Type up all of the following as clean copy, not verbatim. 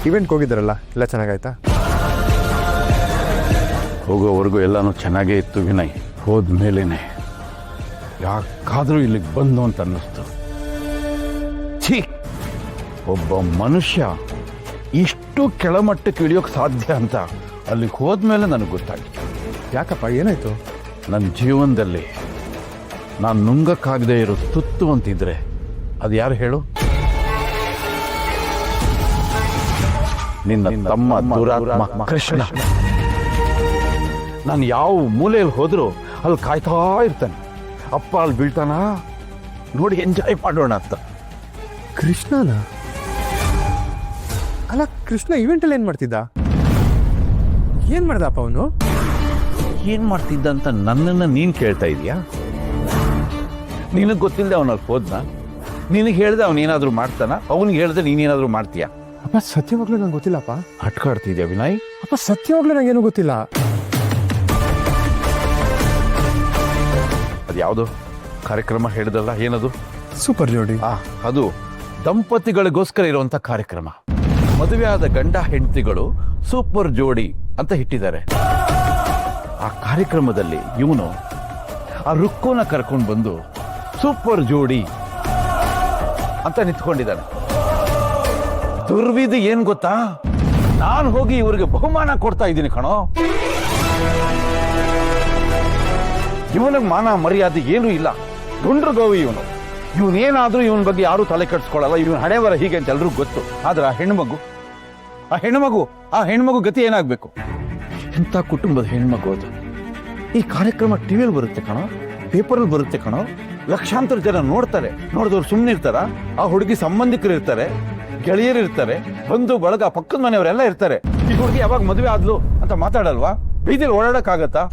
ಇವೆಂಟ್ಗೆ ಹೋಗಿದ್ದಾರಲ್ಲ ಎಲ್ಲ ಚೆನ್ನಾಗಾಯ್ತಾ? ಹೋಗೋವರೆಗೂ ಎಲ್ಲನೂ ಚೆನ್ನಾಗೇ ಇತ್ತು ವಿನಯ್. ಹೋದ್ಮೇಲೆ ಯಾಕಾದರೂ ಇಲ್ಲಿಗೆ ಬಂದು ಅಂತ ಅನ್ನಿಸ್ತು. ಛೀ, ಒಬ್ಬ ಮನುಷ್ಯ ಇಷ್ಟು ಕೆಳಮಟ್ಟಕ್ಕೆ ಇಳಿಯೋಕೆ ಸಾಧ್ಯ ಅಂತ ಅಲ್ಲಿಗೆ ಹೋದ್ಮೇಲೆ ನನಗೆ ಗೊತ್ತಾಗಿತ್ತು. ಯಾಕಪ್ಪ, ಏನಾಯ್ತು? ನನ್ನ ಜೀವನದಲ್ಲಿ ನಾನು ನುಂಗಕ್ಕಾಗದೇ ಇರೋ ತುತ್ತು ಅಂತಿದ್ರೆ ಅದು ಯಾರು ಹೇಳು? ನಿನ್ನ ತಮ್ಮ ದುರಾತ್ಮ ಕೃಷ್ಣ. ನಾನು ಯಾವ ಮೂಲೆಯಲ್ಲಿ ಹೋದರೂ ಅಲ್ಲಿ ಕಾಯ್ತಾ ಇರ್ತಾನೆ. ಅಪ್ಪ ಅಲ್ಲಿ ಬೀಳ್ತಾನ, ನೋಡಿ ಎಂಜಾಯ್ ಮಾಡೋಣ ಅಂತ. ಕೃಷ್ಣನ? ಅಲ್ಲ, ಕೃಷ್ಣ ಇವೆಂಟಲ್ಲಿ ಏನು ಮಾಡ್ತಿದ್ದ? ಏನು ಮಾಡ್ದಪ್ಪ ಅವನು? ಏನು ಮಾಡ್ತಿದ್ದ ಅಂತ ನನ್ನನ್ನು ನೀನು ಕೇಳ್ತಾ ಇದೀಯಾ? ನಿನಗೆ ಗೊತ್ತಿಲ್ಲದೆ ಅವನಲ್ಲಿ ಹೋದ್ನ? ನಿನಗೆ ಹೇಳ್ದೆ ಅವನೇನಾದರೂ ಮಾಡ್ತಾನ? ಅವನಿಗೆ ಹೇಳ್ದೆ ನೀನೇನಾದರೂ ಮಾಡ್ತೀಯಾ? ಅಪ್ಪ ಸತ್ಯವಾಗ್ಲೂ ನಂಗೆ ಗೊತ್ತಿಲ್ಲಪ್ಪ. ಅಟ್ಕಾಡ್ತಿದ್ಯಾ ವಿನಯ್? ಅಪ್ಪ ಸತ್ಯವಾಗ್ಲೂ ನಂಗೇನು ಗೊತ್ತಿಲ್ಲ. ಅದು ಯಾವುದು ಕಾರ್ಯಕ್ರಮ ಹೇಳಿದಲ್ಲ, ಏನದು? ಸೂಪರ್ ಜೋಡಿ. ಅದು ದಂಪತಿಗಳಿಗೋಸ್ಕರ ಇರುವಂತ ಕಾರ್ಯಕ್ರಮ. ಮದುವೆ ಆದ ಗಂಡ ಹೆಂಡತಿಗಳು ಸೂಪರ್ ಜೋಡಿ ಅಂತ ಇಟ್ಟಿದ್ದಾರೆ. ಆ ಕಾರ್ಯಕ್ರಮದಲ್ಲಿ ಇವನು ಆ ರುಕ್ಕುನ ಕರ್ಕೊಂಡು ಬಂದು ಸೂಪರ್ ಜೋಡಿ ಅಂತ ನಿಂತ್ಕೊಂಡಿದ್ದಾನೆ. ದುರ್ವಿಧಿ ಏನ್ ಗೊತ್ತಾ? ನಾನು ಹೋಗಿ ಇವರಿಗೆ ಬಹುಮಾನ ಕೊಡ್ತಾ ಇದ್ದೀನಿ ಕಣೋ. ಇವನಿಗೆ ಮಾನ ಮರ್ಯಾದೆ ಏನೂ ಇಲ್ಲ. ಗುಂಡ್ರು ಗೋವಿ ಇವನು. ಇವನೇನಾದ್ರೂ ಇವನ ಬಗ್ಗೆ ಯಾರೂ ತಲೆ ಕೆಡಿಸ್ಕೊಳ್ಳಲ್ಲ. ಇವನ್ ಹಣೆವರ ಹೀಗೆ ಅಂತ ಎಲ್ರಿಗೂ ಗೊತ್ತು. ಆದ್ರೆ ಆ ಹೆಣ್ಮಗು ಗತಿ ಏನಾಗ್ಬೇಕು? ಎಂಥ ಕುಟುಂಬದ ಹೆಣ್ಮಗು ಅದು. ಈ ಕಾರ್ಯಕ್ರಮ ಟಿವಿಯಲ್ಲಿ ಬರುತ್ತೆ ಕಣೋ, ಪೇಪರಲ್ಲಿ ಬರುತ್ತೆ ಕಣೋ. ಲಕ್ಷಾಂತರ ಜನ ನೋಡ್ತಾರೆ. ನೋಡಿದವ್ರು ಸುಮ್ಮನೆ ಇರ್ತಾರ? ಆ ಹುಡುಗಿ ಸಂಬಂಧಿಕರು ಇರ್ತಾರೆ, ಗೆಳೆಯರು ಇರ್ತಾರೆ, ಬಂಧು ಬಳಗ, ಪಕ್ಕದ ಮನೆಯವರೆಲ್ಲ ಇರ್ತಾರೆ. ಈ ಹುಡುಗಿ ಯಾವಾಗ ಮದುವೆ ಆದ್ಲು ಅಂತ ಮಾತಾಡಲ್ವಾ? ಬೀದಿಲಿ ಓಡಾಡಕ್ಕಾಗತ್ತಾ?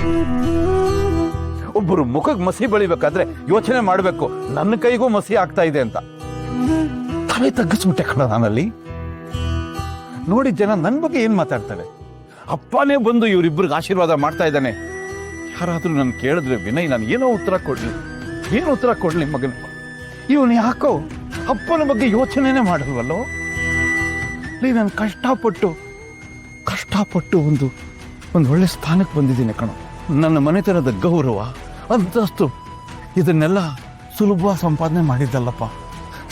ಒಬ್ಬರು ಮುಖಕ್ಕೆ ಮಸಿ ಬಳಿಬೇಕಾದ್ರೆ ಯೋಚನೆ ಮಾಡಬೇಕು, ನನ್ನ ಕೈಗೂ ಮಸಿ ಆಗ್ತಾ ಇದೆ ಅಂತ. ತಲೆ ತಗ್ಗಿಸ್ಬಿಟ್ಟೆ ಕಣ ನಾನಲ್ಲಿ. ನೋಡಿ ಜನ ನನ್ನ ಬಗ್ಗೆ ಏನ್ ಮಾತಾಡ್ತಾರೆ. ಅಪ್ಪನೇ ಬಂದು ಇವರಿಬ್ಬರಿಗೆ ಆಶೀರ್ವಾದ ಮಾಡ್ತಾ ಇದ್ದಾನೆ. ಯಾರಾದ್ರೂ ನಾನು ಕೇಳಿದ್ರೆ ವಿನಯ್, ನಾನು ಏನು ಉತ್ತರ ಕೊಡ್ಲಿ ಮಗನ? ಇವನು ಯಾಕೋ ಅಪ್ಪನ ಬಗ್ಗೆ ಯೋಚನೆನೇ ಮಾಡಲ್ವಲ್ಲೋ? ನಾನು ಕಷ್ಟಪಟ್ಟು ಒಂದು ಒಳ್ಳೆ ಸ್ಥಾನಕ್ಕೆ ಬಂದಿದ್ದೀನಿ ಕಣ. ನನ್ನ ಮನೆತನದ ಗೌರವ, ಅಂತಸ್ತು ಇದನ್ನೆಲ್ಲ ಸುಲಭ ಸಂಪಾದನೆ ಮಾಡಿದ್ದಲ್ಲಪ್ಪ.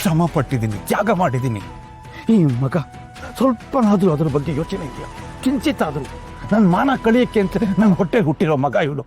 ಶ್ರಮ ಪಟ್ಟಿದ್ದೀನಿ, ತ್ಯಾಗ ಮಾಡಿದ್ದೀನಿ. ಈ ಮಗ ಸ್ವಲ್ಪನಾದ್ರೂ ಅದ್ರ ಬಗ್ಗೆ ಯೋಚನೆ ಇದೆಯಾ? ಕಿಂಚಿತ್ತಾದ್ರೂ ನನ್ನ ಮಾನ ಕಳಿಯಕ್ಕೆ ಅಂತ ನನ್ನ ಹೊಟ್ಟೆಗೆ ಹುಟ್ಟಿರೋ ಮಗ ಇವನು.